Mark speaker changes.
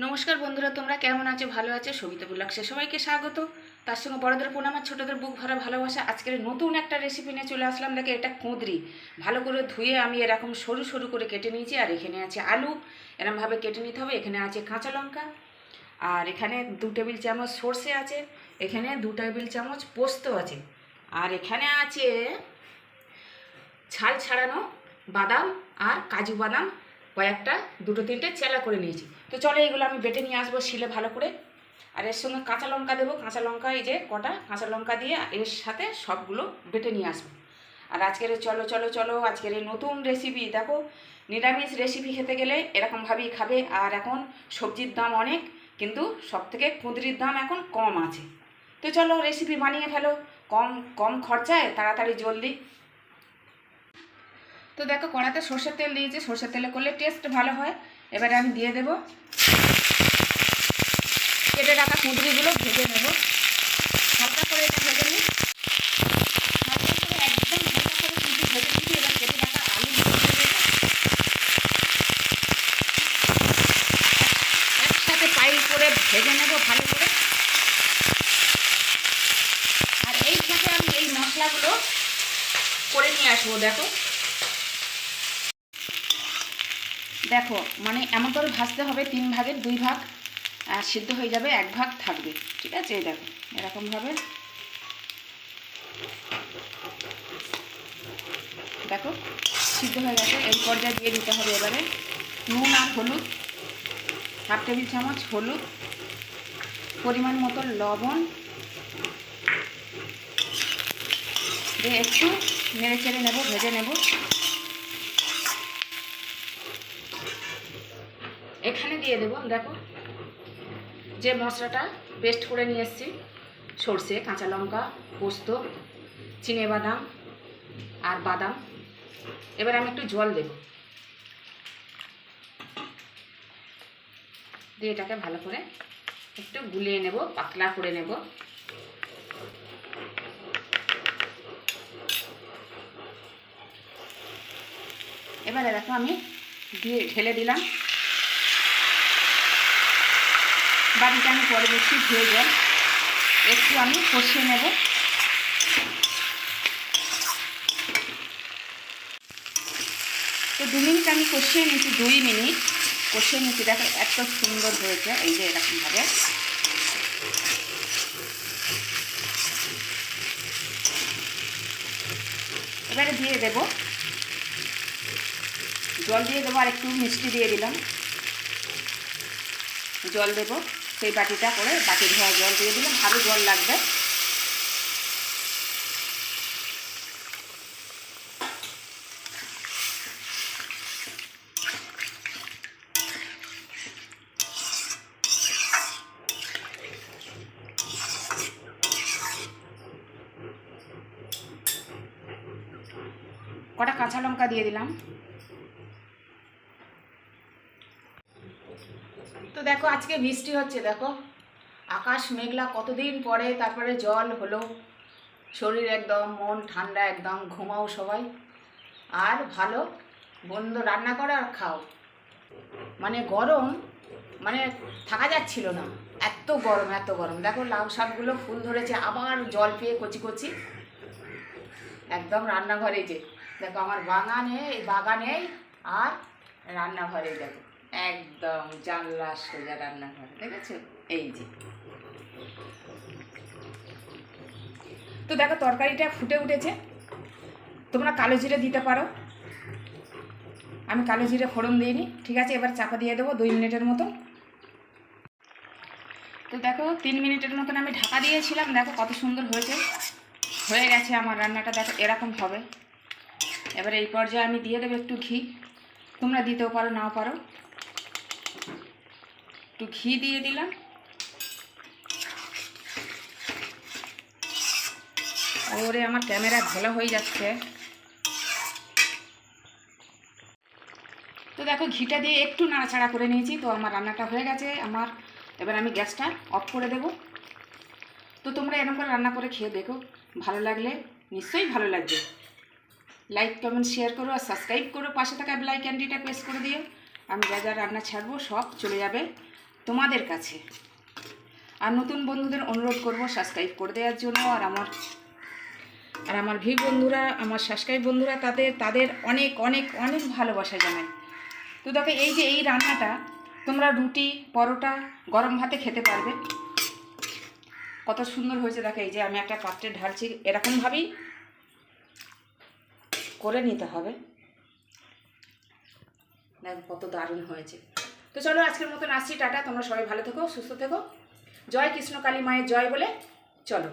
Speaker 1: নমস্কার বন্ধুরা, তোমরা কেমন আছো? ভালো আছো? সবিতা ব্লগসে সবাইকে স্বাগত। তার সঙ্গে বড়দের প্রণাম আর ছোটদের বুক ভরা ভালোবাসা। আজকের নতুন একটা রেসিপি নিয়ে চলে আসলাম। দেখে, এটা কুঁদরি ভালো করে ধুয়ে আমি এরকম সরু সরু করে কেটে নিয়েছি। আর এখানে আছে আলু, এরকমভাবে কেটে নিতে হবে। এখানে আছে কাঁচা লঙ্কা, আর এখানে 2 টেবিল চামচ সর্ষে আছে, এখানে 2 টেবিল চামচ পোস্ত আছে, আর এখানে আছে ছাল ছাড়ানো বাদাম আর কাজু বাদাম কয়েকটা, 2-3টে চেলা করে নিয়েছি। তো চলো এইগুলো আমি বেটে নিয়ে আসবো শিলে ভালো করে। আর এর সঙ্গে কাঁচা লঙ্কা দেবো, কাঁচা লঙ্কা এই যে কটা কাঁচা লঙ্কা দিয়ে এর সাথে সবগুলো বেটে নিয়ে আসবো। আর আজকের চলো চলো চলো আজকের এই নতুন রেসিপি দেখো। নিরামিষ রেসিপি খেতে গেলে এরকমভাবেই খাবে। আর এখন সবজির দাম অনেক, কিন্তু সবথেকে কুঁদরির দাম এখন কম আছে। তো চলো রেসিপি বানিয়ে ফেলো, কম কম খরচায় তাড়াতাড়ি জলদি। তো দেখো, কড়াতে সর্ষের তেল দিয়েছি, সর্ষের তেলে করলে টেস্ট ভালো হয়। এবারে আমি দিয়ে দেব কেটে রাখা কুঁদরিগুলো, ভেজে নেব হালকা করে। এটা ভেজে নিই হালকা করে, একদম হালকা করে কুঁদরি ভেজে নিচ্ছি। এবার কেটে রাখা আলু দিয়ে দেবো, একসাথে পাইল করে ভেজে নেব ভালো করে। আর এই সাথে আমি এই মশলাগুলো করে নিয়ে আসবো। দেখো দেখো, মানে এমন করে ভাজতে হবে 3 ভাগের 2 ভাগ, আর সিদ্ধ হয়ে যাবে, 1 ভাগ থাকবে। ঠিক আছে, এই দেখো এরকমভাবে দেখো সিদ্ধ হয়ে গেছে। এই পর্যায়ে দিয়ে দিতে হবে এবারে নুন আর হলুদ, 1/2 টেবিল চামচ হলুদ, পরিমাণ মতো লবণ দিয়ে একটু নেড়ে চেড়ে নেব, ভেজে নেব। এখানে দিয়ে দেবো দেখো যে মশলাটা পেস্ট করে নিয়ে এসেছি, সর্ষে, কাঁচা লঙ্কা, পোস্ত, চিনেবাদাম আর বাদাম। এবার আমি একটু জল দেব, দিয়ে এটাকে ভালো করে একটু গুলিয়ে নেব, পাতলা করে নেব। এবারে দেখো আমি ঢেলে দিলাম। বাড়িতে আমি পরে বেশি ধুয়ে জল একটু আমি কষিয়ে নেব। তো 2 মিনিট আমি কষিয়ে নিয়েছি, 2 মিনিট কষিয়ে নিয়েছি। দেখো এত সুন্দর হয়েছে, এই যে এরকমভাবে। এবারে দিয়ে দেব জল, দিয়ে দেবো আর একটু মিষ্টি দিয়ে দিলাম। জল দেব সেই বাটিটা করে, বাটি ধোয়া জল দিয়ে দিলাম, আরও জল লাগবে। কটা কাঁচা লঙ্কা দিয়ে দিলাম। তো দেখো আজকে বৃষ্টি হচ্ছে, দেখো আকাশ মেঘলা, কতদিন পরে তারপরে জল হলো। শরীর একদম, মন ঠান্ডা, একদম ঘুমাও সবাই। আর ভালো বন্ধু, রান্না করো আর খাও। মানে গরম, মানে থাকা যাচ্ছিল না, এত গরম এত গরম। দেখো লাউ শাকগুলো ফুল ধরেছে, আবার জল পেয়ে কচি কচি একদম রান্নাঘরে। যে দেখো আমার বাগানে আর রান্নাঘরে দেখো একদম জানলা সোজা রান্নাঘর, দেখেছো? এই যে তো দেখো তরকারিটা ফুটে উঠেছে। তোমরা কালো জিরে দিতে পারো, আমি কালো জিরে ফোড়ন দিইনি। ঠিক আছে, এবার চাপা দিয়ে দেবো 2 মিনিটের মতো। তো দেখো 3 মিনিটের মতন আমি ঢাকা দিয়েছিলাম। দেখো কত সুন্দর হয়েছে, হয়ে গেছে আমার রান্নাটা। দেখো এরকম হবে। এবারে এই পর্যায়ে আমি দিয়ে দেবো একটু ঘি, তোমরা দিতেও পারো নাও পারো। একটু ঘি দিয়ে দিলাম। ওরে আমার ক্যামেরা ভালো হয়ে যাচ্ছে। তো দেখো ঘিটা দিয়ে একটু নাড়াচাড়া করে নিয়েছি। তো আমার রান্নাটা হয়ে গেছে আমার। এবার আমি গ্যাসটা অফ করে দেব। তো তোমরা এরকম করে রান্না করে খেয়ে দেখো, ভালো লাগলে নিশ্চয়ই ভালো লাগবে। লাইক কমেন্ট শেয়ার করো আর সাবস্ক্রাইব করো, পাশে থাকা বেল আইকনটিটা প্রেস করে দিও। আমি যা যা রান্না ছাড়বো সব চলে যাবে তোমাদের কাছে। আর নতুন বন্ধুদের অনুরোধ করব সাবস্ক্রাইব করে দেওয়ার জন্য। আর আমার ভিউ বন্ধুরা, আমার সাবস্ক্রাইব বন্ধুরা, তাদের অনেক অনেক অনেক ভালোবাসা জানাই। তো দেখো এই যে এই রান্নাটা তোমরা রুটি, পরোটা, গরম ভাতে খেতে পারবে। কত সুন্দর হয়েছে দেখো। এই যে আমি একটা পাত্রে ঢালছি, এরকমভাবেই করে নিতে হবে। দেখো কত দারুণ হয়েছে। তো চলো আজকের মতন আসছি, টাটা। তোমরা সবাই ভালো থেকো, সুস্থ থেকো। জয় কৃষ্ণ কালী মায়ের জয় বলে চলো।